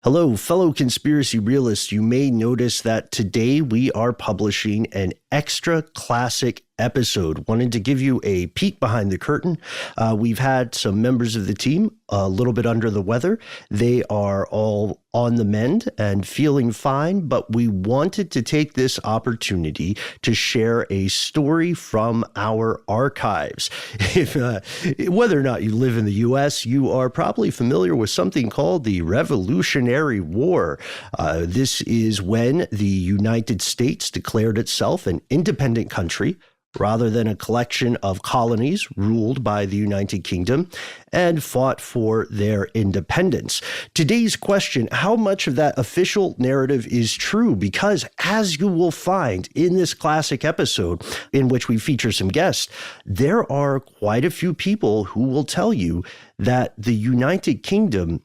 Hello, fellow conspiracy realists. You may notice that today we are publishing an extra classic episode. Wanted to give you a peek behind the curtain. We've had some members of the team a little bit under the weather. They are all on the mend and feeling fine, but we wanted to take this opportunity to share a story from our archives. Whether or not you live in the U.S., you are probably familiar with something called the Revolutionary War. This is when the United States declared itself an independent country rather than a collection of colonies ruled by the United Kingdom, and fought for their independence. Today's question, how much of that official narrative is true? Because as you will find in this classic episode, in which we feature some guests, there are quite a few people who will tell you that the United Kingdom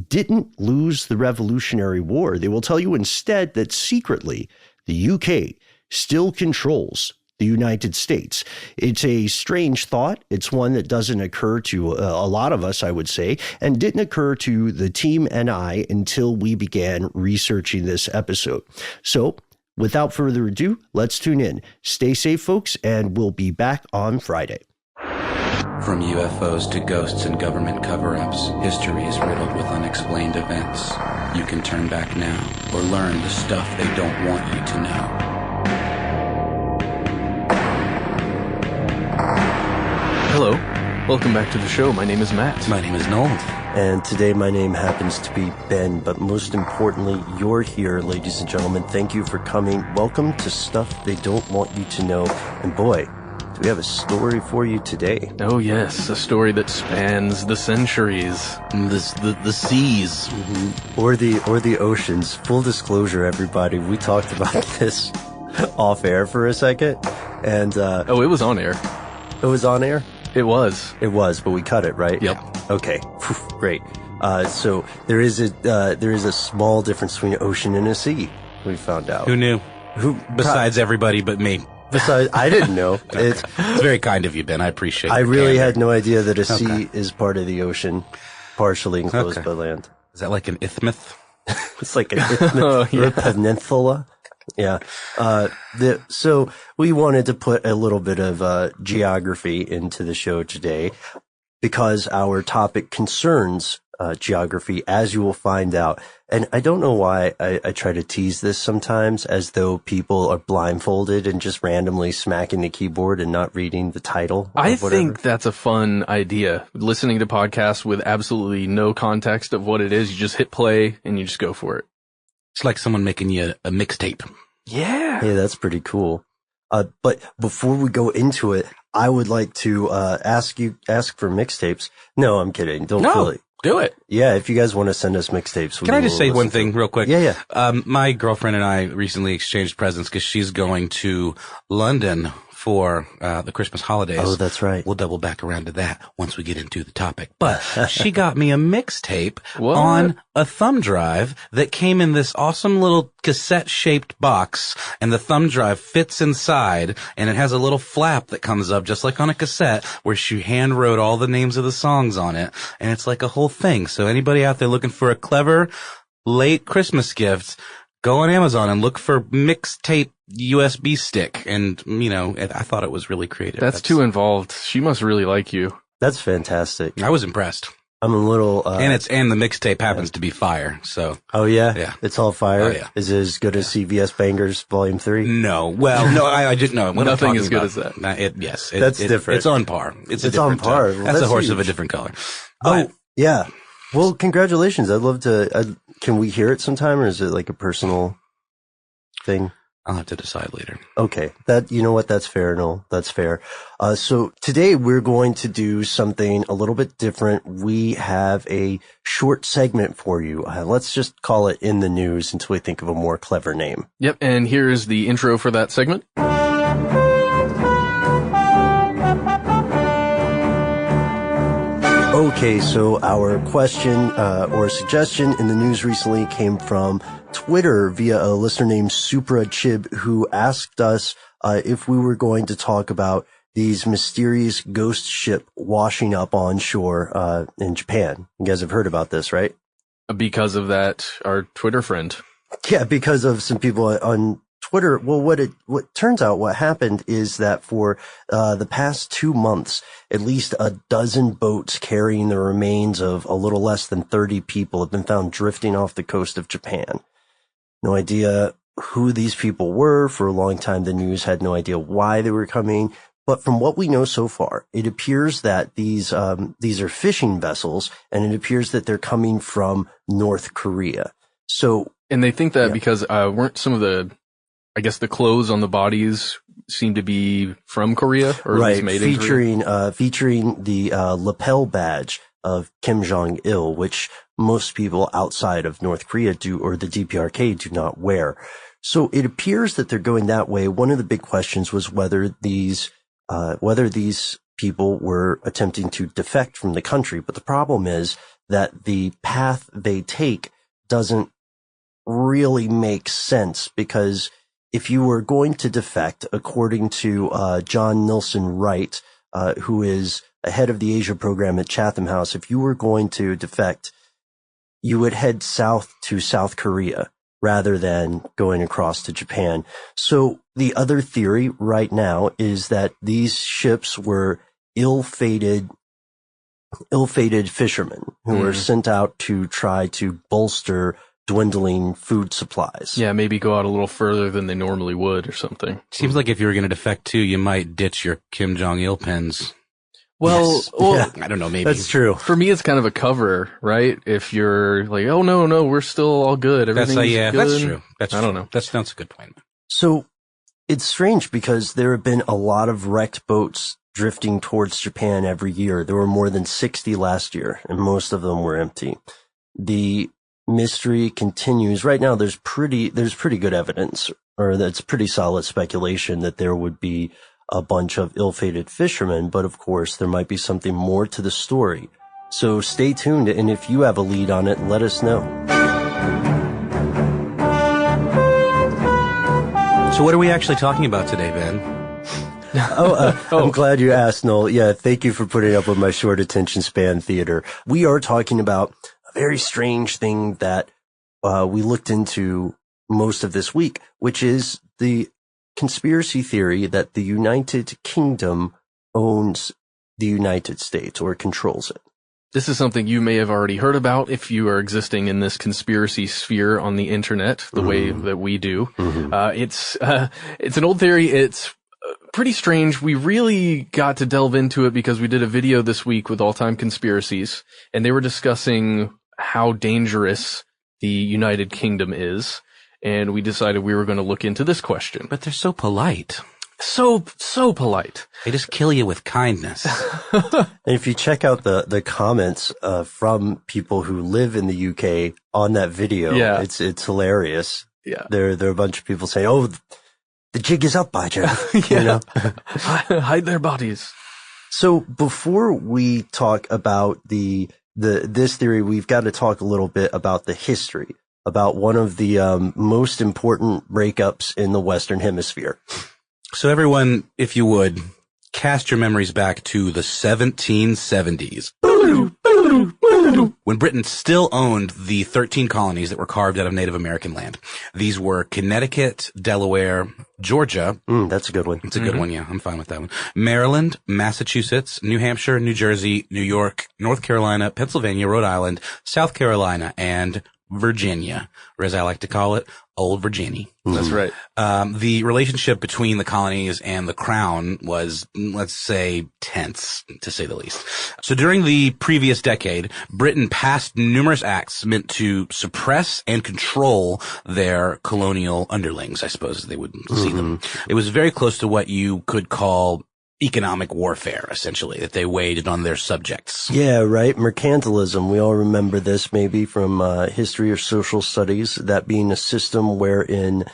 didn't lose the Revolutionary War. They will tell you instead that secretly the UK still controls the United States. It's a strange thought. It's one that doesn't occur to a lot of us, I would say, and didn't occur to the team and I until we began researching this episode. So without further ado, let's tune in. Stay safe, folks, and we'll be back on Friday. From UFOs to ghosts and government cover-ups, history is riddled with unexplained events. You can turn back now or learn the stuff they don't want you to know. Hello, welcome back to the show. My name is Matt. My name is Noel. And today my name happens to be Ben, but most importantly, you're here, ladies and gentlemen. Thank you for coming. Welcome to Stuff They Don't Want You to Know. And boy, do we have a story for you today. Oh yes, a story that spans the centuries. The seas. Mm-hmm. Or the oceans. Full disclosure, everybody, we talked about this off air for a second. And it was on air. It was on air? It was, but we cut it, right? Yep. Okay. Great. So there is a small difference between an ocean and a sea. We found out. Who knew? Besides everybody but me. Besides, I didn't know. It's very kind of you, Ben. I appreciate it. I really had no idea that a sea is part of the ocean, partially enclosed by land. Is that like an isthmus? It's like an isthmus or a peninsula. Yeah. So we wanted to put a little bit of geography into the show today because our topic concerns geography, as you will find out. And I don't know why I try to tease this sometimes as though people are blindfolded and just randomly smacking the keyboard and not reading the title. I think that's a fun idea. Listening to podcasts with absolutely no context of what it is. You just hit play and you just go for it. It's like someone making you a mixtape. Yeah. Hey, that's pretty cool. But before we go into it, I would like to ask for mixtapes. No, I'm kidding. Don't really. Do it. Yeah, if you guys want to send us mixtapes. Can I just say one thing real quick? Yeah. My girlfriend and I recently exchanged presents because she's going to London for the Christmas holidays. Oh, that's right. We'll double back around to that once we get into the topic. But she got me a mixtape on a thumb drive that came in this awesome little cassette-shaped box, and the thumb drive fits inside, and it has a little flap that comes up just like on a cassette where she hand wrote all the names of the songs on it, and it's like a whole thing. So anybody out there looking for a clever late Christmas gift, go on Amazon and look for mixtape USB stick. And, I thought it was really creative. That's too involved. She must really like you. That's fantastic. I was impressed. I'm a little, and the mixtape happens to be fire, so. Oh, yeah? Yeah. It's all fire? Oh, yeah. Is it as good as CVS Bangers Volume 3? No. Well, no, I didn't know. Nothing as good as that. That's different. It's on par. It's on par. Well, that's a horse huge. of a different color. But, yeah. Well, congratulations. I'd love to, can we hear it sometime, or is it like a personal thing? I'll have to decide later. Okay. You know what? That's fair. No, that's fair. So today we're going to do something a little bit different. We have a short segment for you. Let's just call it In the News until we think of a more clever name. Yep. And here is the intro for that segment. Okay, so our question or suggestion in the news recently came from Twitter via a listener named Supra Chib, who asked us if we were going to talk about these mysterious ghost ship washing up on shore in Japan. You guys have heard about this, right? Because of that, our Twitter friend. Yeah, because of some people on Twitter. Well, what turns out what happened is that for the past 2 months, at least a dozen boats carrying the remains of a little less than 30 people have been found drifting off the coast of Japan. No idea who these people were. For a long time, the news had no idea why they were coming. But from what we know so far, it appears that these are fishing vessels, and it appears that they're coming from North Korea. So, and they think that because weren't some of the, I guess, the clothes on the bodies seem to be from Korea, or right, at least made in Korea? Featuring the lapel badge of Kim Jong-il, which most people outside of North Korea do, or the DPRK, do not wear. So it appears that they're going that way. One of the big questions was whether these people were attempting to defect from the country. But the problem is that the path they take doesn't really make sense, because if you were going to defect, according to John Nilsson Wright, who is head of the Asia program at Chatham House, if you were going to defect, you would head south to South Korea rather than going across to Japan. So the other theory right now is that these ships were ill-fated fishermen who were sent out to try to bolster dwindling food supplies. Yeah, maybe go out a little further than they normally would or something. Seems like if you were going to defect too, you might ditch your Kim Jong-il pens. Well, I don't know, maybe. That's true. For me, it's kind of a cover, right? If you're like, oh, no, we're still all good. Everything's good. That's true. I don't know. That's a good point. So it's strange because there have been a lot of wrecked boats drifting towards Japan every year. There were more than 60 last year, and most of them were empty. The mystery continues. Right now, there's pretty good evidence, or that's pretty solid speculation that there would be a bunch of ill-fated fishermen, but of course there might be something more to the story. So stay tuned, and if you have a lead on it, let us know. So what are we actually talking about today, Ben? I'm glad you asked, Noel. Yeah, thank you for putting up with my short attention span theater. We are talking about a very strange thing that we looked into most of this week, which is the conspiracy theory that the United Kingdom owns the United States or controls it. This is something you may have already heard about if you are existing in this conspiracy sphere on the internet, the way that we do. It's an old theory. It's pretty strange. We really got to delve into it because we did a video this week with AllTime Conspiracies, and they were discussing how dangerous the United Kingdom is. And we decided we were going to look into this question. But they're so polite. So polite. They just kill you with kindness. And if you check out the comments from people who live in the UK on that video, it's hilarious. Yeah. There are a bunch of people saying, "Oh, the jig is up, by Jeff." You know? Hide their bodies. So before we talk about this theory, we've got to talk a little bit about the history, about one of the most important breakups in the Western Hemisphere. So everyone, if you would, cast your memories back to the 1770s. When Britain still owned the 13 colonies that were carved out of Native American land. These were Connecticut, Delaware, Georgia. That's a good one. It's a good one, yeah. I'm fine with that one. Maryland, Massachusetts, New Hampshire, New Jersey, New York, North Carolina, Pennsylvania, Rhode Island, South Carolina, and Virginia, or as I like to call it, Old Virginia. That's right. The relationship between the colonies and the crown was, let's say, tense, to say the least. So during the previous decade, Britain passed numerous acts meant to suppress and control their colonial underlings, I suppose they would see them. It was very close to what you could call economic warfare, essentially, that they waged on their subjects. Yeah, right. Mercantilism. We all remember this maybe from history or social studies, that being a system wherein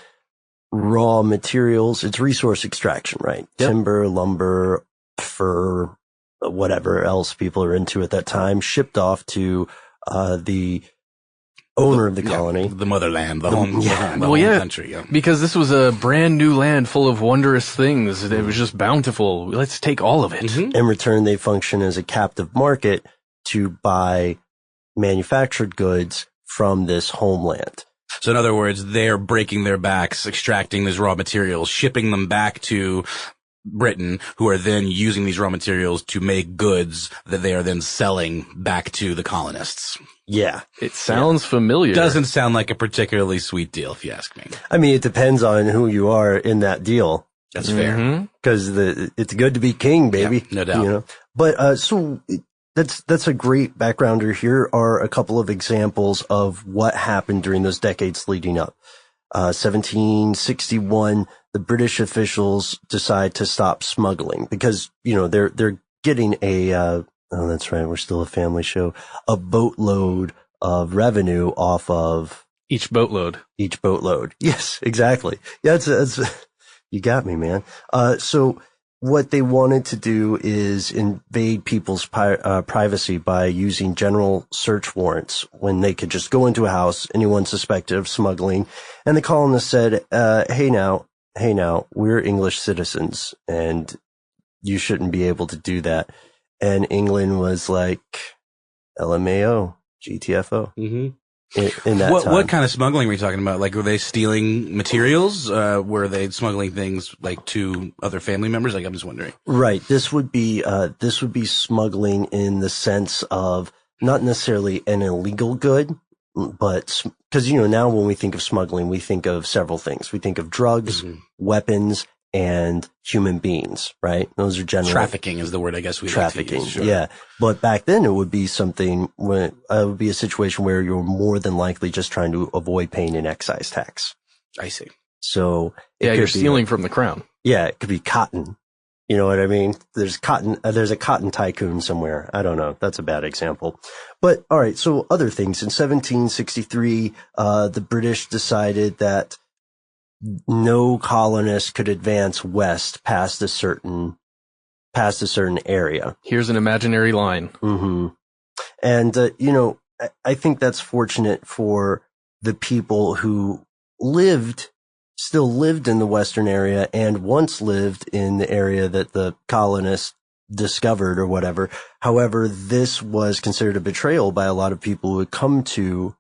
raw materials, it's resource extraction, right? Yep. Timber, lumber, fur, whatever else people are into at that time, shipped off to the owner of the colony. The motherland, the home country. Yeah. Because this was a brand new land full of wondrous things. It was just bountiful. Let's take all of it. In return, they function as a captive market to buy manufactured goods from this homeland. So in other words, they're breaking their backs, extracting these raw materials, shipping them back to Britain, who are then using these raw materials to make goods that they are then selling back to the colonists. Yeah. It sounds familiar. Doesn't sound like a particularly sweet deal, if you ask me. I mean, it depends on who you are in that deal. That's fair. Because it's good to be king, baby. Yeah, no doubt. You know? But, so that's a great backgrounder. Here are a couple of examples of what happened during those decades leading up. 1761, the British officials decide to stop smuggling because, you know, they're getting oh, that's right. We're still a family show, a boatload of revenue off of Each boatload. Yes, exactly. Yeah, that's you got me, man. So what they wanted to do is invade people's privacy by using general search warrants when they could just go into a house, anyone suspected of smuggling. And the colonists said, hey now, we're English citizens and you shouldn't be able to do that. And England was like, LMAO, GTFO. Mm-hmm. In that time. What kind of smuggling were you talking about? Like, were they stealing materials? Were they smuggling things like to other family members? Like, I'm just wondering. Right. This would be smuggling in the sense of not necessarily an illegal good, but because, you know, now when we think of smuggling, we think of several things. We think of drugs, weapons, and human beings, right? Those are generally trafficking is the word I guess we trafficking. Like to use, sure. Yeah. But back then it would be something when it would be a situation where you're more than likely just trying to avoid paying an excise tax. I see. So you're stealing from the crown. Yeah. It could be cotton. You know what I mean? There's a cotton tycoon somewhere. I don't know. That's a bad example. But all right. So other things in 1763, the British decided that no colonist could advance west past a certain area. Here's an imaginary line. Mm-hmm. And, you know, I think that's fortunate for the people who still lived in the western area and once lived in the area that the colonists discovered or whatever. However, this was considered a betrayal by a lot of people who had come to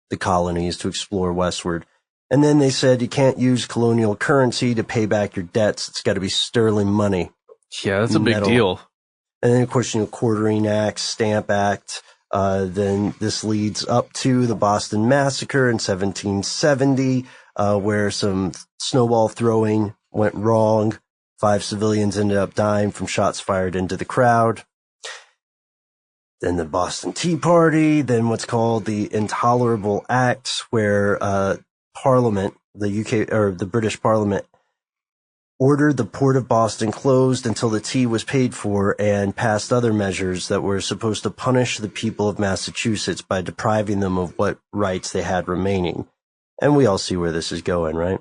the colonies to explore westward. And then they said you can't use colonial currency to pay back your debts. It's got to be sterling money. Yeah, that's a big deal. And then, of course, you know, Quartering Act, Stamp Act. Then this leads up to the Boston Massacre in 1770, where some snowball throwing went wrong. 5 civilians ended up dying from shots fired into the crowd. Then the Boston Tea Party. Then what's called the Intolerable Acts, where Parliament, the UK or the British Parliament, ordered the port of Boston closed until the tea was paid for and passed other measures that were supposed to punish the people of Massachusetts by depriving them of what rights they had remaining. And we all see where this is going, right?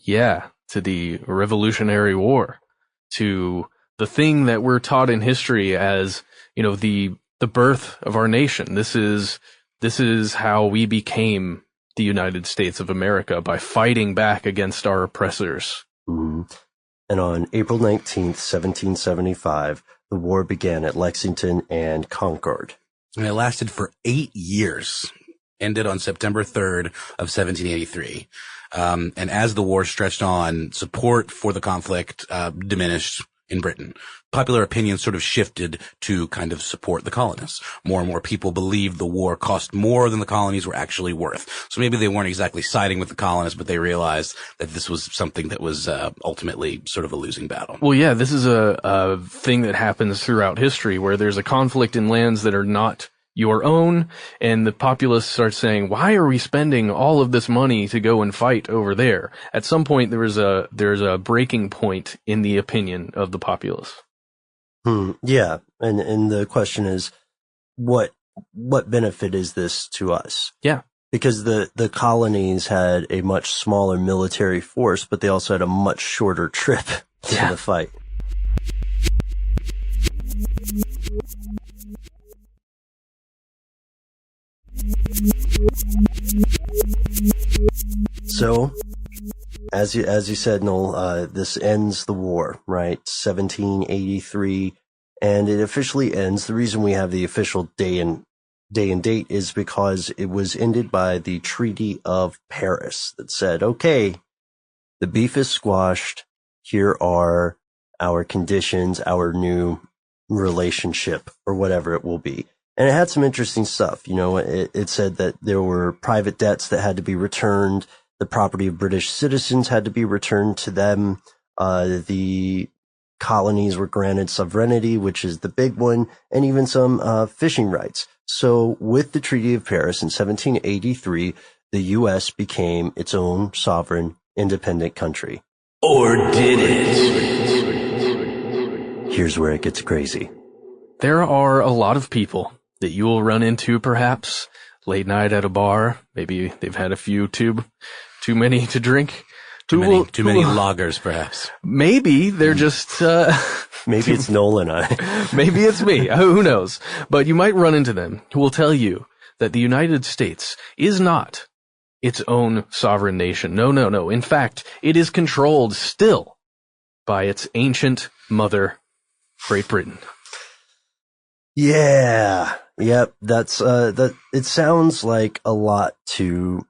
Yeah, to the Revolutionary War, to the thing that we're taught in history as, you know, the birth of our nation. This is how we became the United States of America, by fighting back against our oppressors. Mm-hmm. And on April 19th, 1775, the war began at Lexington and Concord. And it lasted for 8 years. Ended on September 3rd of 1783. And as the war stretched on, support for the conflict diminished in Britain. Popular opinion sort of shifted to kind of support the colonists. More and more people believed the war cost more than the colonies were actually worth. So maybe they weren't exactly siding with the colonists, but they realized that this was something that was ultimately sort of a losing battle. Well, yeah, this is a thing that happens throughout history where there's a conflict in lands that are not your own, and the populace starts saying, why are we spending all of this money to go and fight over there? At some point, there's a breaking point in the opinion of the populace. Yeah. And the question is, what benefit is this to us? Yeah. Because the colonies had a much smaller military force, but they also had a much shorter trip to the fight. So, as you said, Noel, this ends the war, right? 1783, and it officially ends. The reason we have the official day and day and date is because it was ended by the Treaty of Paris that said, okay, the beef is squashed. Here are our conditions, our new relationship, or whatever it will be. And it had some interesting stuff. You know, it said that there were private debts that had to be returned. The property of British citizens had to be returned to them. The colonies were granted sovereignty, which is the big one, and even some fishing rights. So with the Treaty of Paris in 1783, the U.S. became its own sovereign, independent country. Or did it? Here's where it gets crazy. There are a lot of people that you will run into, perhaps, late night at a bar. Maybe they've had a few too many to drink. Too many loggers, perhaps. Maybe they're just, Maybe it's Noel and I. Maybe it's me. Who knows? But you might run into them who will tell you that the United States is not its own sovereign nation. No. In fact, it is controlled still by its ancient mother, Great Britain. Yeah. Yep. That's, that, it sounds like a lot to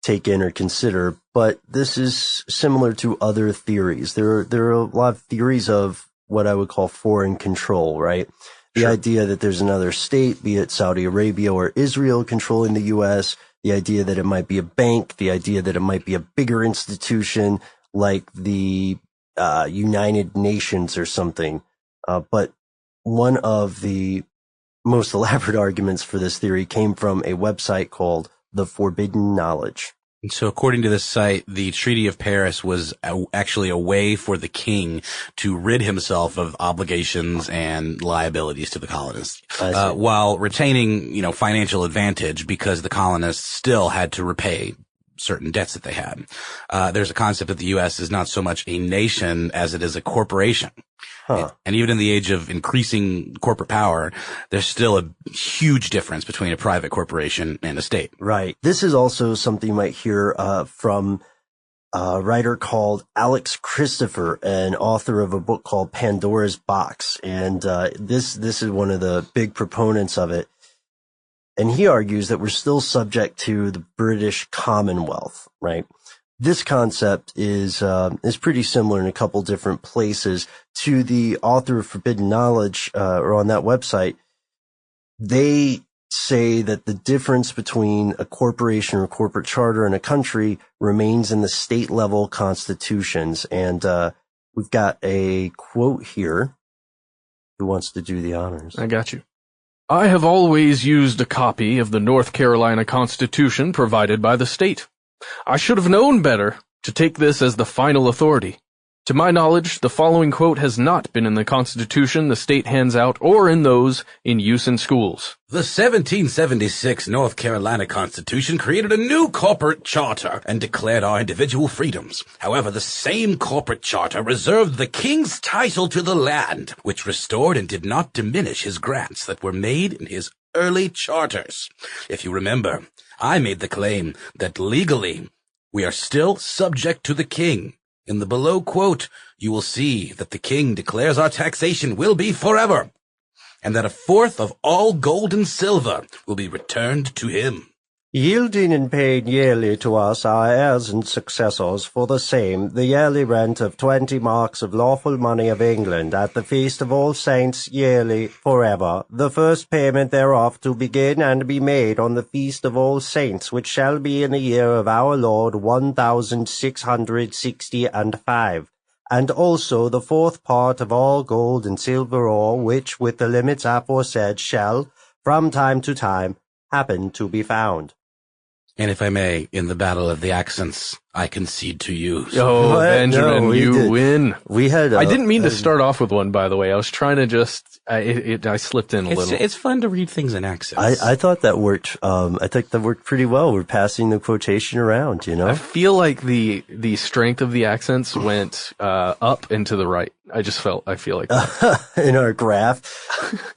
take in or consider, but this is similar to other theories. There are a lot of theories of what I would call foreign control, right? The idea that there's another state, be it Saudi Arabia or Israel, controlling the U.S., the idea that it might be a bank, the idea that it might be a bigger institution like the United Nations or something. But one of the most elaborate arguments for this theory came from a website called The Forbidden Knowledge. And so according to this site, the Treaty of Paris was actually a way for the king to rid himself of obligations and liabilities to the colonists, while retaining, financial advantage because the colonists still had to repay certain debts that they had. There's a concept that the U.S. is not so much a nation as it is a corporation. Huh. And even in the age of increasing corporate power, there's still a huge difference between a private corporation and a state. Right. This is also something you might hear from a writer called Alex Christopher, an author of a book called Pandora's Box. And this is one of the big proponents of it. And he argues that we're still subject to the British Commonwealth, right? This concept is pretty similar in a couple different places to the author of Forbidden Knowledge, or on that website. They say that the difference between a corporation or corporate charter and a country remains in the state level constitutions. And, we've got a quote here. Who wants to do the honors? I got you. I have always used a copy of the North Carolina Constitution provided by the state. I should have known better to take this as the final authority. To my knowledge, the following quote has not been in the Constitution the state hands out or in those in use in schools. The 1776 North Carolina Constitution created a new corporate charter and declared our individual freedoms. However, the same corporate charter reserved the king's title to the land, which restored and did not diminish his grants that were made in his early charters. If you remember, I made the claim that legally we are still subject to the king. In the below quote, you will see that the king declares our taxation will be forever, and that a fourth of all gold and silver will be returned to him. Yielding and paying yearly to us, our heirs and successors, for the same, the yearly rent of 20 marks of lawful money of England, at the feast of All Saints, yearly, forever, the first payment thereof to begin and be made on the feast of All Saints, which shall be in the year of our Lord 1665, and also the fourth part of all gold and silver ore, which, with the limits aforesaid, shall, from time to time, happen to be found. And if I may, in the battle of the accents, I concede to you. Oh, What? Benjamin, No, you win. We had. I didn't mean to start off with one, by the way. I was trying to I slipped in a little. It's fun to read things in accents. I thought that worked. I think that worked pretty well. We're passing the quotation around, I feel like the strength of the accents went up and to the right. I feel like that. In our graph.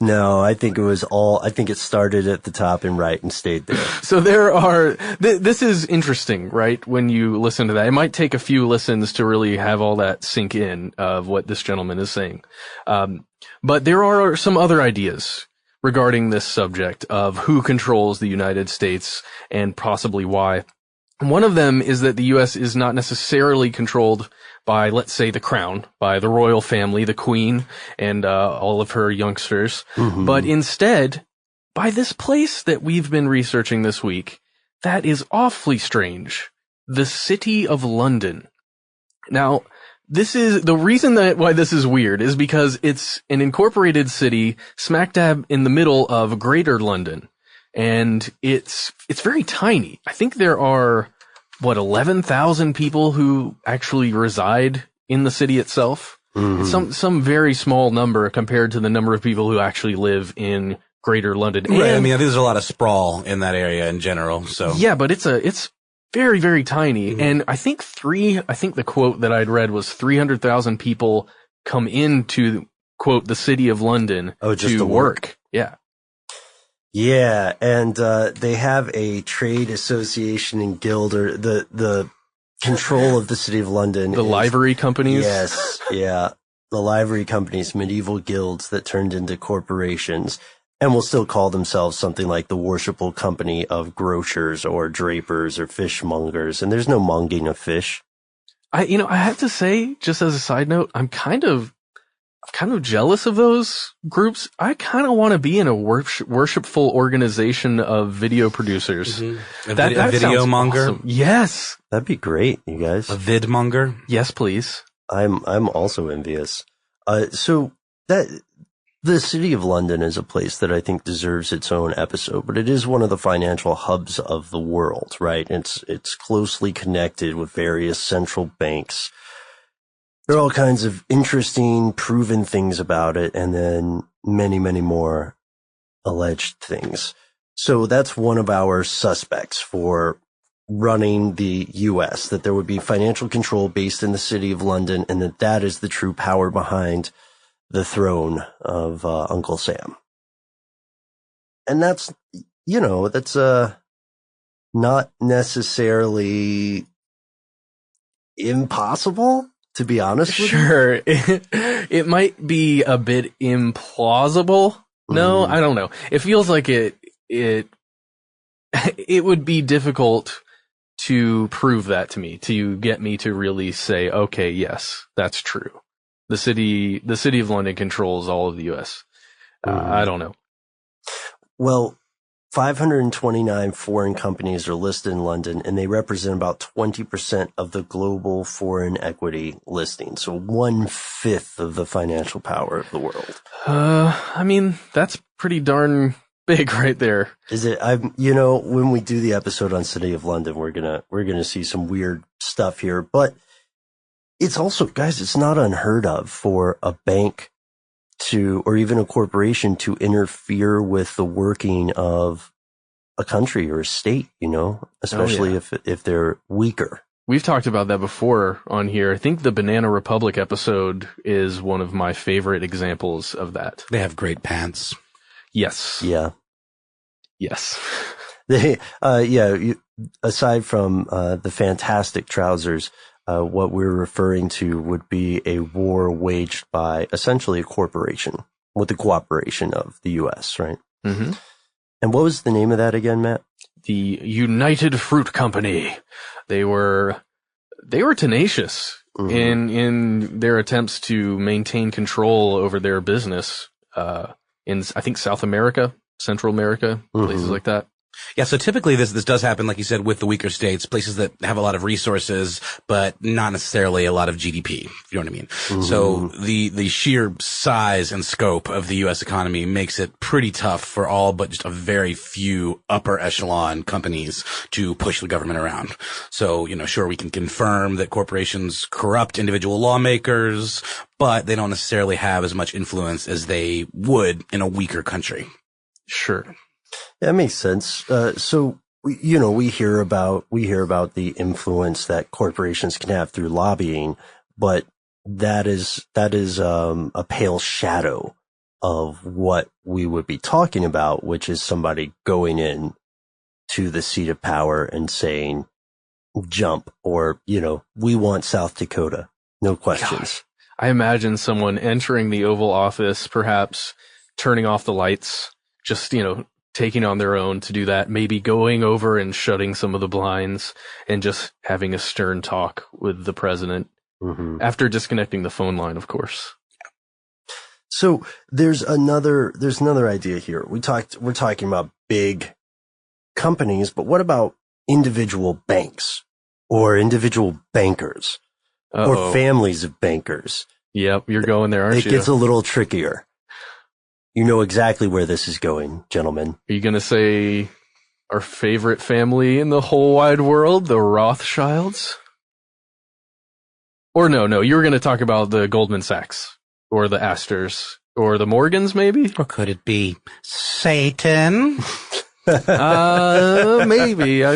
No, I think it started at the top and right and stayed there. So this is interesting, right? When you listen to that, it might take a few listens to really have all that sink in of what this gentleman is saying. But there are some other ideas regarding this subject of who controls the United States and possibly why. One of them is that the U.S. is not necessarily controlled by, let's say, the crown, by the royal family, the queen, and all of her youngsters, but instead by this place that we've been researching this week that is awfully strange, the City of London. Now, this is the reason why this is weird is because it's an incorporated city smack dab in the middle of Greater London. And it's very tiny. I think there are, 11,000 people who actually reside in the city itself. Some very small number compared to the number of people who actually live in Greater London. Right. I mean, there's a lot of sprawl in that area in general. So yeah, but it's very, very tiny. And I think the quote that I'd read was 300,000 people come into, quote, the City of London to work. Yeah. Yeah, and they have a trade association and guild, or the control of the City of London. The livery companies? Yes, yeah. The livery companies, medieval guilds that turned into corporations, and will still call themselves something like the Worshipful Company of Grocers or Drapers or Fishmongers, and there's no monging of fish. I have to say, just as a side note, I'm kind of jealous of those groups. I kind of want to be in a worshipful organization of video producers. A video monger? Awesome. Yes. That'd be great, you guys. A vid monger? Yes, please. I'm also envious. So the City of London is a place that I think deserves its own episode, but it is one of the financial hubs of the world, right? It's closely connected with various central banks. There are all kinds of interesting, proven things about it, and then many, many more alleged things. So that's one of our suspects for running the U.S., that there would be financial control based in the City of London, and that is the true power behind the throne of Uncle Sam. And that's not necessarily impossible, to be honest with you. Sure. It might be a bit implausible. No, I don't know. It feels like it would be difficult to prove that to me, to get me to really say, okay, yes, that's true. The city of London controls all of the U.S. I don't know. Well, 529 foreign companies are listed in London, and they represent about 20% of the global foreign equity listing. So 1/5 of the financial power of the world. I mean, that's pretty darn big right there. Is it? When we do the episode on City of London, we're gonna see some weird stuff here, but it's also, guys, it's not unheard of for a bank or even a corporation to interfere with the working of a country or a state, especially if they're weaker. We've talked about that before on here. I think the Banana Republic episode is one of my favorite examples of that. They have great pants. Yes. Yeah. Yes. They, aside from the fantastic trousers, what we're referring to would be a war waged by essentially a corporation with the cooperation of the U.S., right? Mm-hmm. And what was the name of that again, Matt? The United Fruit Company. They were tenacious in their attempts to maintain control over their business in, I think, South America, Central America, places like that. Yeah, so typically this does happen, like you said, with the weaker states, places that have a lot of resources, but not necessarily a lot of GDP, if you know what I mean. So the sheer size and scope of the U.S. economy makes it pretty tough for all but just a very few upper echelon companies to push the government around. So, sure, we can confirm that corporations corrupt individual lawmakers, but they don't necessarily have as much influence as they would in a weaker country. Sure. That makes sense. So, we hear about the influence that corporations can have through lobbying, but that is a pale shadow of what we would be talking about, which is somebody going in to the seat of power and saying, jump, or, we want South Dakota. No questions. Gosh, I imagine someone entering the Oval Office, perhaps turning off the lights, just, taking on their own to do that, maybe going over and shutting some of the blinds and just having a stern talk with the president after disconnecting the phone line, of course. So there's another idea here. We're talking about big companies, but what about individual banks or individual bankers or families of bankers? Yep, you're going there, aren't you? It gets a little trickier. You know exactly where this is going, gentlemen. Are you going to say our favorite family in the whole wide world, the Rothschilds? Or no, you were going to talk about the Goldman Sachs or the Astors or the Morgans, maybe? Or could it be Satan? Maybe. I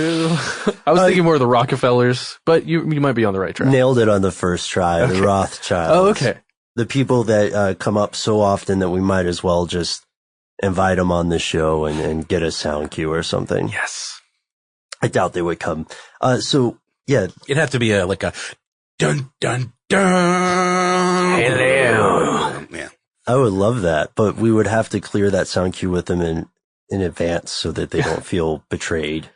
was thinking more of the Rockefellers, but you might be on the right track. Nailed it on the first try, the Rothschilds. Oh, okay. The people that come up so often that we might as well just invite them on the show and get a sound cue or something. Yes. I doubt they would come. So, yeah. It'd have to be like a dun, dun, dun. Hello. Yeah. I would love that, but we would have to clear that sound cue with them in advance so that they don't feel betrayed.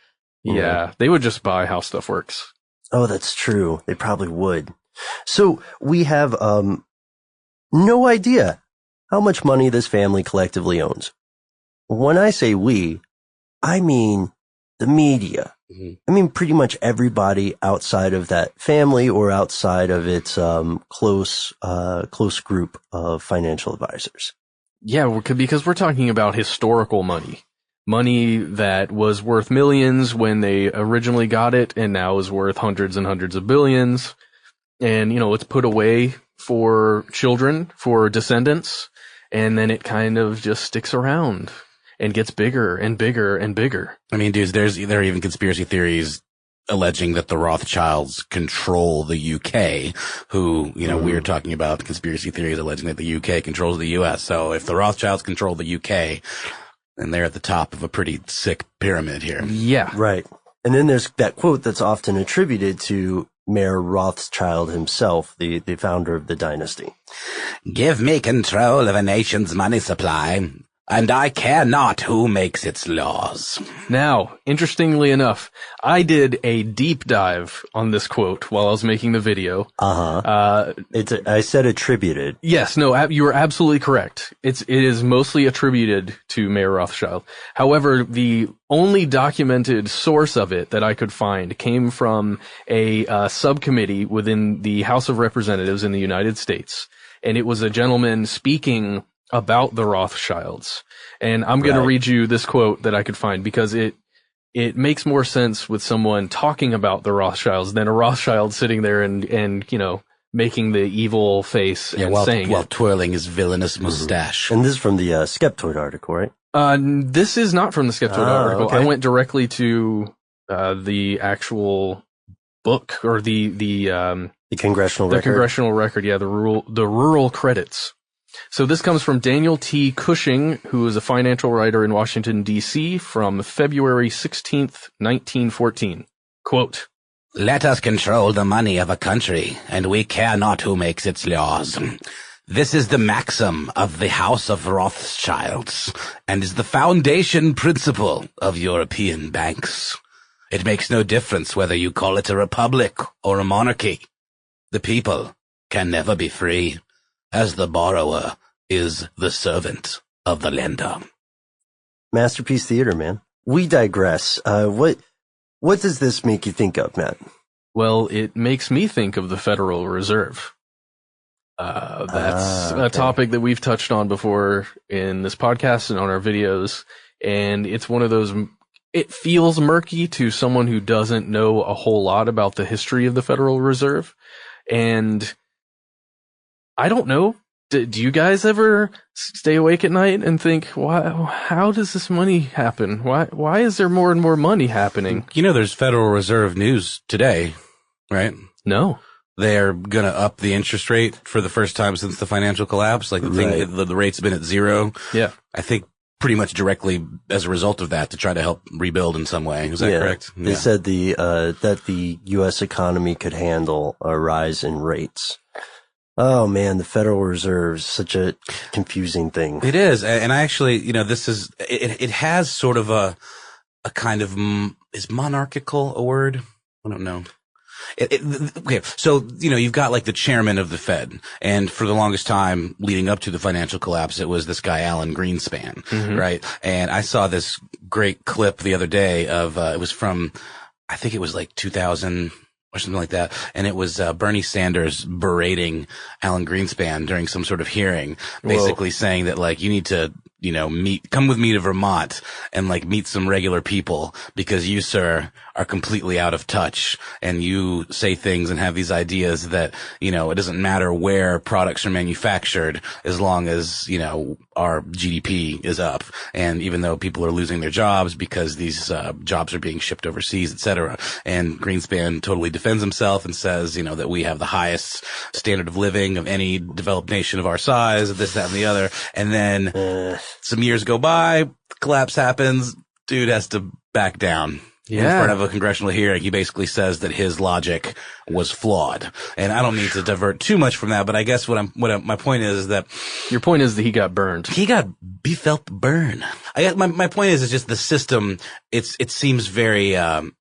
Yeah, they would just buy How Stuff Works. Oh, that's true. They probably would. So we have no idea how much money this family collectively owns. When I say we, I mean the media. I mean pretty much everybody outside of that family or outside of its close group of financial advisors. Yeah, because we're talking about historical money. Money that was worth millions when they originally got it and now is worth hundreds and hundreds of billions. And, it's put away for children, for descendants, and then it kind of just sticks around and gets bigger and bigger and bigger. I mean, dudes, there are even conspiracy theories alleging that the Rothschilds control the UK, who, we're talking about conspiracy theories alleging that the UK controls the US. So if the Rothschilds control the UK, then they're at the top of a pretty sick pyramid here. Yeah. Right. And then there's that quote that's often attributed to Mayor Rothschild himself, the founder of the dynasty. Give me control of a nation's money supply, and I care not who makes its laws. Now, interestingly enough, I did a deep dive on this quote while I was making the video. I said attributed. Yes, no, you are absolutely correct. It is mostly attributed to Mayor Rothschild. However, the only documented source of it that I could find came from a subcommittee within the House of Representatives in the United States. And it was a gentleman speaking about the Rothschilds. And I'm going to read you this quote that I could find because it makes more sense with someone talking about the Rothschilds than a Rothschild sitting there and making the evil face and saying while twirling his villainous mustache. And this is from the Skeptoid article, right? This is not from the Skeptoid article. Okay. I went directly to the actual book or the congressional record. The congressional record, yeah, the rural credits. So this comes from Daniel T. Cushing, who is a financial writer in Washington, D.C. from February 16th, 1914. Quote, "Let us control the money of a country, and we care not who makes its laws. This is the maxim of the House of Rothschilds, and is the foundation principle of European banks. It makes no difference whether you call it a republic or a monarchy. The people can never be free, as the borrower is the servant of the lender." Masterpiece theater, man. We digress. What does this make you think of, Matt? Well, it makes me think of the Federal Reserve. That's a topic that we've touched on before in this podcast and on our videos. And it's one of those, it feels murky to someone who doesn't know a whole lot about the history of the Federal Reserve. And I don't know. Do you guys ever stay awake at night and think, how does this money happen? Why is there more and more money happening? There's Federal Reserve news today, right? No. They're going to up the interest rate for the first time since the financial collapse. Like the rate's been at 0. Yeah. I think pretty much directly as a result of that to try to help rebuild in some way. Is that correct? They said that the U.S. economy could handle a rise in rates. Oh man, the Federal Reserve is such a confusing thing. It is. And I actually, this is, it has sort of a kind of, is monarchical a word? I don't know. Okay. So, you've got like the chairman of the Fed, and for the longest time leading up to the financial collapse, it was this guy, Alan Greenspan, right? And I saw this great clip the other day of, it was from, I think it was like 2000 or something like that. And it was, Bernie Sanders berating Alan Greenspan during some sort of hearing, basically saying that like, you need to, come with me to Vermont and like meet some regular people because you, sir, are completely out of touch and you say things and have these ideas that, it doesn't matter where products are manufactured as long as, our GDP is up. And even though people are losing their jobs because these, jobs are being shipped overseas, et cetera. And Greenspan totally defends himself and says, that we have the highest standard of living of any developed nation of our size, this, that, and the other. And then, some years go by, collapse happens, dude has to back down. In front of a congressional hearing, he basically says that his logic was flawed. And I don't need to divert too much from that, but I guess my point is that your point is that he got burned. He felt burn. My point is just the system. It seems very, the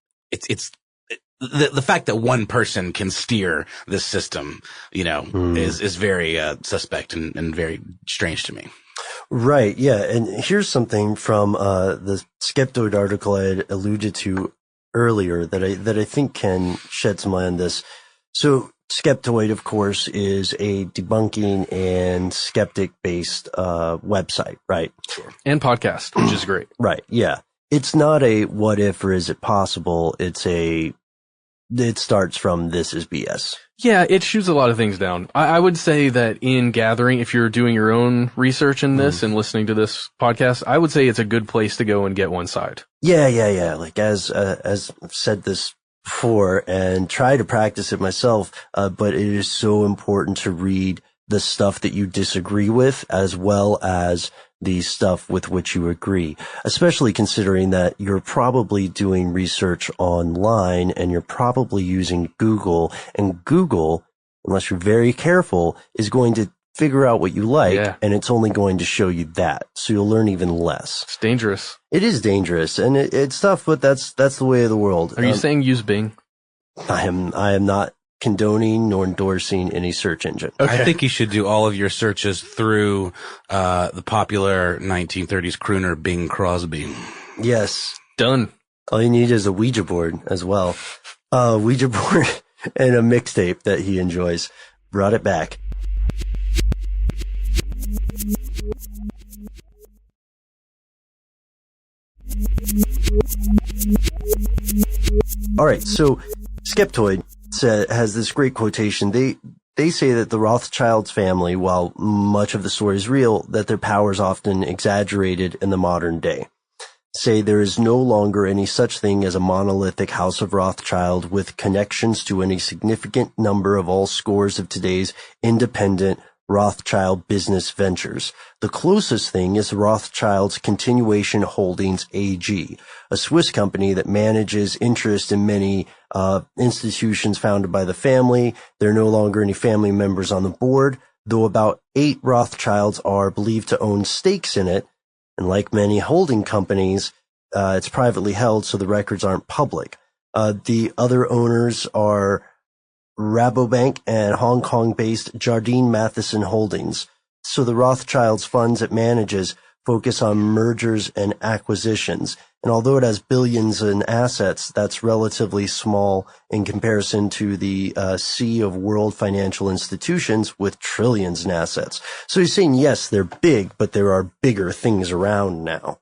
fact that one person can steer this system, is very, suspect and very strange to me. Right. Yeah. And here's something from, the Skeptoid article I had alluded to earlier that I think can shed some light on this. So Skeptoid, of course, is a debunking and skeptic based, website, right? And podcast, which is great. Right. Yeah. It's not a what if or is it possible. It starts from this is BS. Yeah, it shoots a lot of things down. I would say that in gathering, if you're doing your own research in this and listening to this podcast, I would say it's a good place to go and get one side. Yeah. Like as I've said this before and try to practice it myself, but it is so important to read the stuff that you disagree with as well as the stuff with which you agree, especially considering that you're probably doing research online and you're probably using Google, and Google, unless you're very careful, is going to figure out what you like and it's only going to show you that. So you'll learn even less. It's dangerous. It is dangerous and it's tough, but that's the way of the world. Are you saying use Bing? I am not condoning nor endorsing any search engine. Okay. I think you should do all of your searches through the popular 1930s crooner Bing Crosby. Yes. Done. All you need is a Ouija board as well. Ouija board and a mixtape that he enjoys. Brought it back. All right, so Skeptoid has this great quotation. They say that the Rothschilds family, while much of the story is real, that their power is often exaggerated in the modern day. Say there is no longer any such thing as a monolithic house of Rothschild with connections to any significant number of all scores of today's independent Rothschild business ventures. The closest thing is Rothschild's Continuation Holdings AG, a Swiss company that manages interest in many institutions founded by the family. There are no longer any family members on the board, though about 8 Rothschilds are believed to own stakes in it. And like many holding companies, it's privately held, so the records aren't public. The other owners are Rabobank and Hong Kong-based Jardine Matheson Holdings. So the Rothschilds funds it manages focus on mergers and acquisitions. And although it has billions in assets, that's relatively small in comparison to the sea of world financial institutions with trillions in assets. So he's saying, yes, they're big, but there are bigger things around now.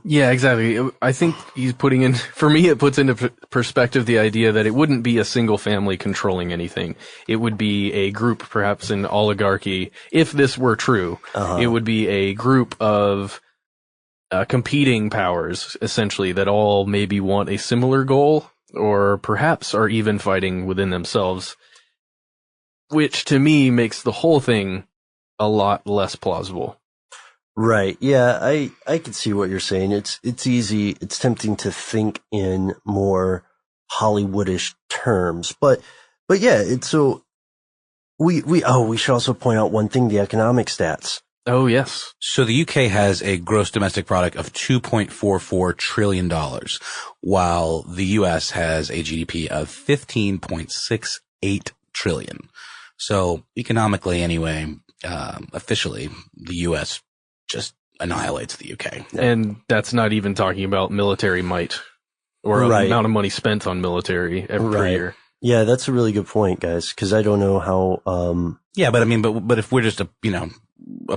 Yeah, exactly. I think he's putting in, for me, it puts into perspective the idea that it wouldn't be a single family controlling anything. It would be a group, perhaps an oligarchy. If this were true, it would be a group of competing powers, essentially, that all maybe want a similar goal, or perhaps are even fighting within themselves, which to me makes the whole thing a lot less plausible. Right. Yeah, I can see what you're saying. It's easy. It's tempting to think in more Hollywoodish terms, but yeah, we should also point out one thing, the economic stats. Oh, yes. So the UK has a gross domestic product of $2.44 trillion, while the US has a GDP of $15.68 trillion. So economically anyway, officially, the US just annihilates the UK. And that's not even talking about military might or the amount of money spent on military per year. Yeah, that's a really good point, guys, because I don't know how... Yeah, but I mean, but if we're just a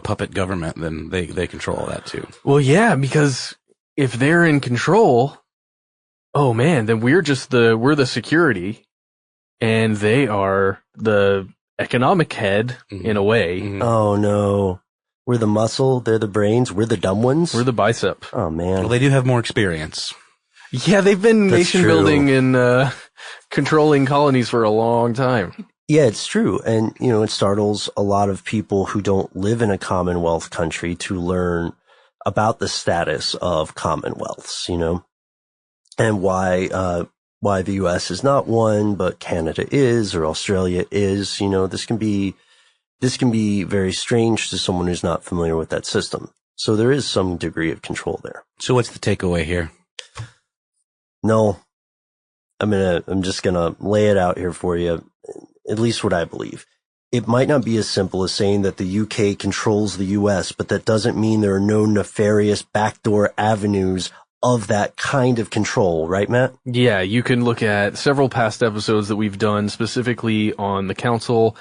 puppet government, then they control all that too. Well, yeah, because if they're in control, oh man, then we're the security and they are the economic head in a way. Mm-hmm. Oh no. We're the muscle, they're the brains, we're the dumb ones. We're the bicep. Oh man. Well, they do have more experience. Yeah, they've been nation building and controlling colonies for a long time. Yeah, it's true. And, it startles a lot of people who don't live in a Commonwealth country to learn about the status of Commonwealths, and why the U.S. is not one, but Canada is, or Australia is. This can be very strange to someone who's not familiar with that system. So there is some degree of control there. So what's the takeaway here? No, I'm just gonna lay it out here for you. At least what I believe. It might not be as simple as saying that the UK controls the US, but that doesn't mean there are no nefarious backdoor avenues of that kind of control, right, Matt? Yeah, you can look at several past episodes that we've done specifically on the Council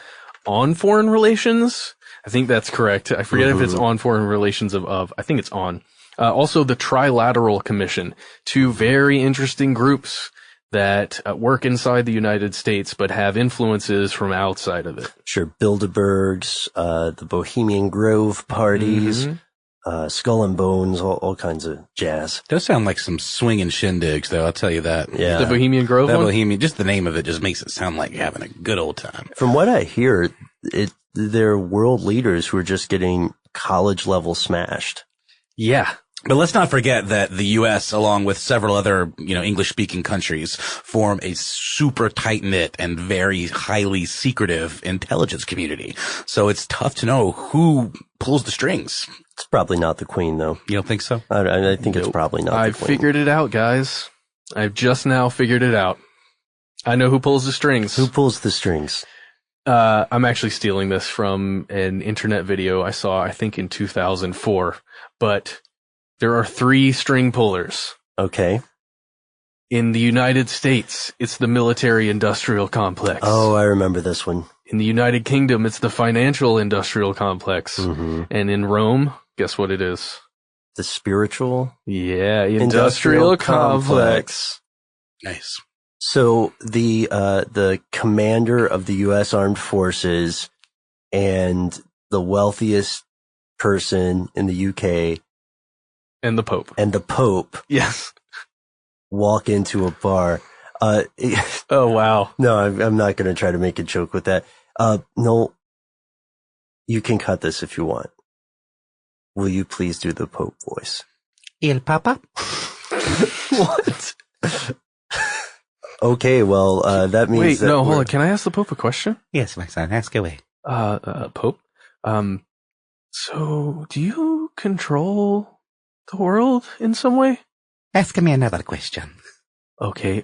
on Foreign Relations. I think that's correct. I forget if it's on Foreign Relations of. I think it's on. Also, the Trilateral Commission, two very interesting groups that work inside the United States but have influences from outside of it. Sure, Bilderbergs, the Bohemian Grove parties, Skull and Bones, all kinds of jazz. Does sound like some swinging shindigs, though, I'll tell you that. Yeah. The Bohemian Grove one? Bohemian, just the name of it just makes it sound like having a good old time. From what I hear, they're world leaders who are just getting college level smashed. Yeah. But let's not forget that the U.S., along with several other, English-speaking countries, form a super tight-knit and very highly secretive intelligence community. So it's tough to know who pulls the strings. It's probably not the Queen, though. You don't think so? I think it's probably not the I've Queen. figured it out, guys. I've just now figured it out. I know who pulls the strings. Who pulls the strings? I'm actually stealing this from an internet video I saw, I think in 2004. But there are 3 string pullers. Okay. In the United States, it's the military-industrial complex. Oh, I remember this one. In the United Kingdom, it's the financial-industrial complex. Mm-hmm. And in Rome, guess what it is? The spiritual? Yeah, industrial complex. Nice. So the commander of the U.S. Armed Forces and the wealthiest person in the UK And the Pope. Yes. Walk into a bar. Oh, wow. No, I'm not going to try to make a joke with that. No, you can cut this if you want. Will you please do the Pope voice? El Papa? What? Okay, well, that means Wait, that no, hold on. Can I ask the Pope a question? Yes, my son. Ask away. Pope? So, do you control the world in some way? Ask me another question. Okay,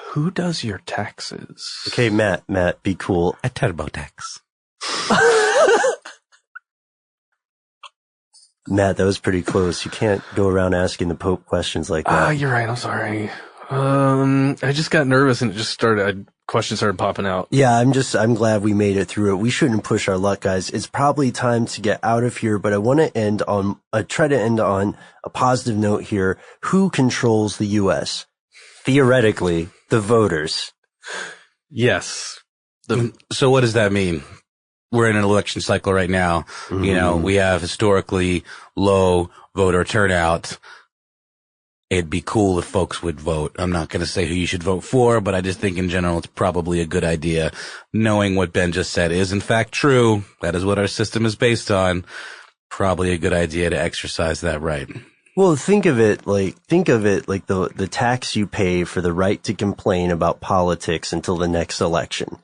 who does your taxes? Okay, Matt, be cool. A TurboTax. Matt, that was pretty close. You can't go around asking the Pope questions like that. You're right. I'm sorry. I just got nervous and it just questions started popping out. Yeah, I'm glad we made it through it. We shouldn't push our luck, guys. It's probably time to get out of here, but I want to try to end on a positive note here. Who controls the U.S.? Theoretically, the voters. Yes. So what does that mean? We're in an election cycle right now. Mm-hmm. We have historically low voter turnout. It'd be cool if folks would vote. I'm not going to say who you should vote for, but I just think in general it's probably a good idea. Knowing what Ben just said is in fact true. That is what our system is based on. Probably a good idea to exercise that right. Well, think of it like the tax you pay for the right to complain about politics until the next election.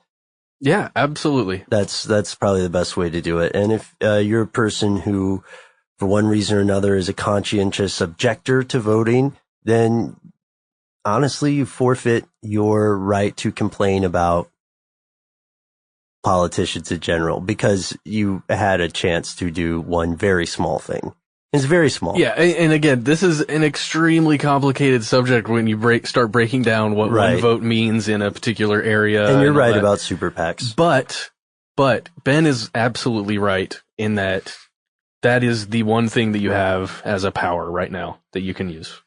Yeah, absolutely. That's probably the best way to do it. And if you're a person who, for one reason or another, is a conscientious objector to voting, then honestly, you forfeit your right to complain about politicians in general because you had a chance to do one very small thing. It's very small. Yeah, and again, this is an extremely complicated subject when you start breaking down what one vote means in a particular area. And you're right about super PACs. But Ben is absolutely right in that is the one thing that you have as a power right now that you can use.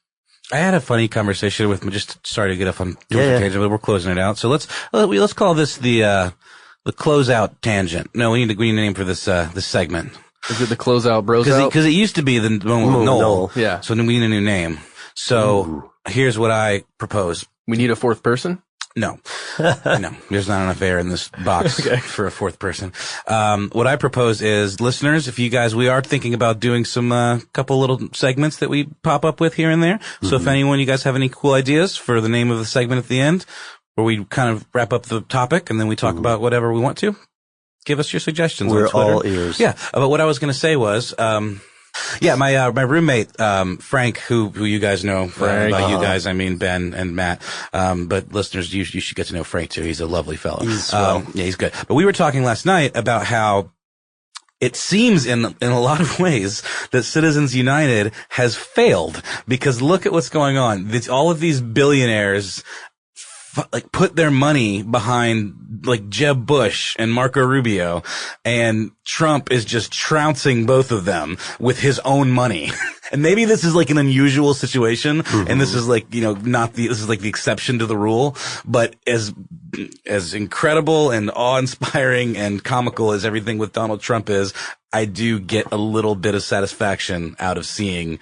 I had a funny conversation with, just sorry to get off on tangent, but we're closing it out. So let's call this the closeout tangent. No, we need a name for this segment. Is it the closeout bros out? Because it used to be the one with Noel. Yeah. So then we need a new name. So here's what I propose. We need a fourth person? No. No. There's not enough air in this box for a fourth person. What I propose is, listeners, if you guys, we are thinking about doing some, couple little segments that we pop up with here and there. So if anyone, you guys have any cool ideas for the name of the segment at the end, where we kind of wrap up the topic and then we talk about whatever we want to, give us your suggestions. We're on Twitter. all ears. Yeah. But what I was going to say was, my roommate, Frank, who you guys know, by you guys, I mean Ben and Matt. But listeners, you should get to know Frank too. He's a lovely fellow. He's good. But we were talking last night about how it seems in a lot of ways that Citizens United has failed, because look at what's going on. All of these billionaires put their money behind Jeb Bush and Marco Rubio, and Trump is just trouncing both of them with his own money. And maybe this is an unusual situation, and this is this is the exception to the rule, but as incredible and awe-inspiring and comical as everything with Donald Trump is, I do get a little bit of satisfaction out of seeing,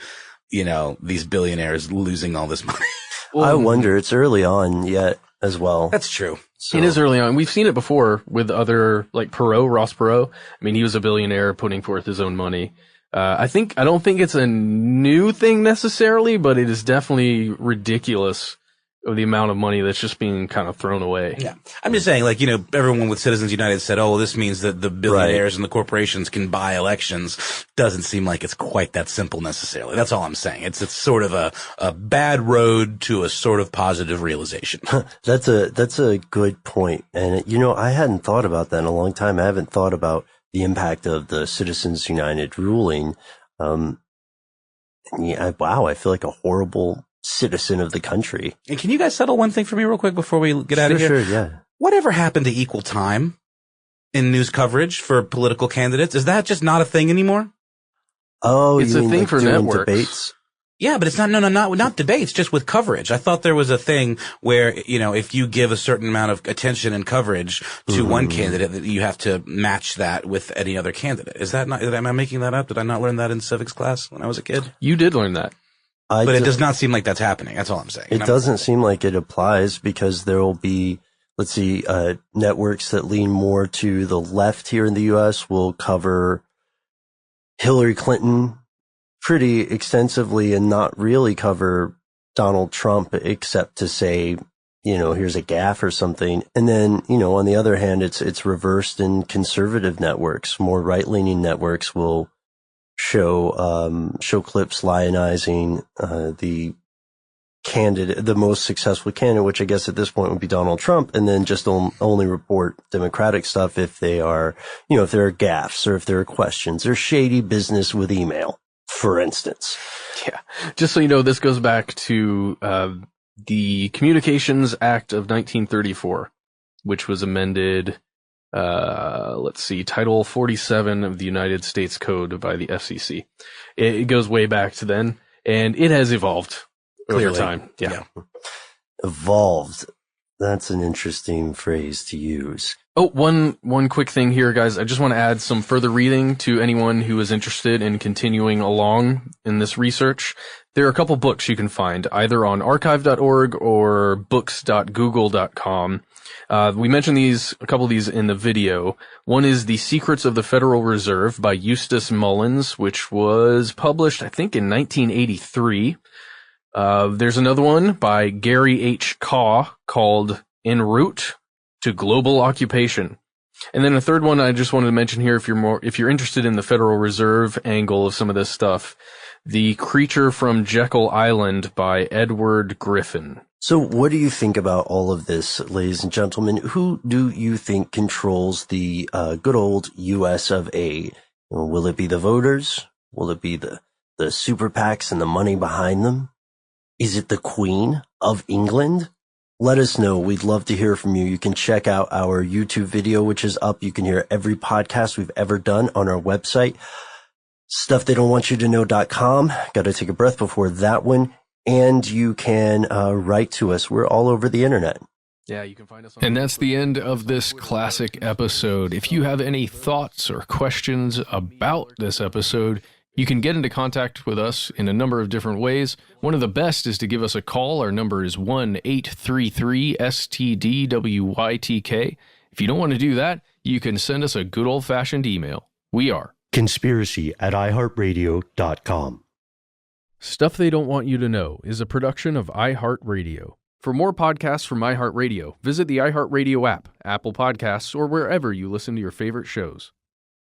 these billionaires losing all this money. Well, I wonder, it's early on yet as well. That's true. So. It is early on. We've seen it before with other, Ross Perot. I mean, he was a billionaire putting forth his own money. I don't think it's a new thing necessarily, but it is definitely ridiculous of the amount of money that's just being kind of thrown away. Yeah. I'm just saying, everyone with Citizens United said, oh, well, this means that the billionaires and the corporations can buy elections. Doesn't seem like it's quite that simple necessarily. That's all I'm saying. It's sort of a bad road to a sort of positive realization. That's a good point. And, I hadn't thought about that in a long time. I haven't thought about the impact of the Citizens United ruling. Wow, I feel like a horrible citizen of the country. And can you guys settle one thing for me real quick before we get out of here? Sure, yeah. Whatever happened to equal time in news coverage for political candidates? Is that just not a thing anymore? Oh, it's a thing for networks. Debates? Yeah, but it's not debates, just with coverage. I thought there was a thing where, if you give a certain amount of attention and coverage to one candidate, that you have to match that with any other candidate. Am I making that up? Did I not learn that in civics class when I was a kid? You did learn that. But it does not seem like that's happening. That's all I'm saying. It doesn't seem like it applies, because there will be, networks that lean more to the left here in the U.S. will cover Hillary Clinton pretty extensively and not really cover Donald Trump, except to say, here's a gaffe or something. And then, on the other hand, it's reversed in conservative networks. More right-leaning networks will show clips lionizing the candidate, the most successful candidate, which I guess at this point would be Donald Trump, and then just only report Democratic stuff if they are, if there are gaffes or if there are questions or shady business with email, for instance. Yeah. Just so you know, this goes back to the Communications Act of 1934, which was amended, Title 47 of the United States Code by the FCC. It goes way back to then, and it has evolved over time. Yeah. Evolved. That's an interesting phrase to use. Oh, one quick thing here, guys. I just want to add some further reading to anyone who is interested in continuing along in this research. There are a couple books you can find either on archive.org or books.google.com. We mentioned a couple of these in the video. One is The Secrets of the Federal Reserve by Eustace Mullins, which was published, I think, in 1983. There's another one by Gary H. Kaw called En Route to Global Occupation, And then a third one I just wanted to mention here, if you're interested in the Federal Reserve angle of some of this stuff, The Creature from Jekyll Island by Edward Griffin. So what do you think about all of this, ladies and gentlemen? Who do you think controls the good old US of A? Will it be the voters? Will it be the super PACs and the money behind them? Is it the Queen of England? Let us know. We'd love to hear from you. You can check out our YouTube video, which is up. You can hear every podcast we've ever done on our website, stufftheydon'twantyoutoknow.com. Got to take a breath before that one. And you can write to us. We're all over the internet. Yeah, you can find us on. And that's the end of this classic episode. If you have any thoughts or questions about this episode, you can get into contact with us in a number of different ways. One of the best is to give us a call. Our number is 1-833-STDWYTK. If you don't want to do that, you can send us a good old-fashioned email. We are conspiracy@iHeartRadio.com. Stuff They Don't Want You to Know is a production of iHeartRadio. For more podcasts from iHeartRadio, visit the iHeartRadio app, Apple Podcasts, or wherever you listen to your favorite shows.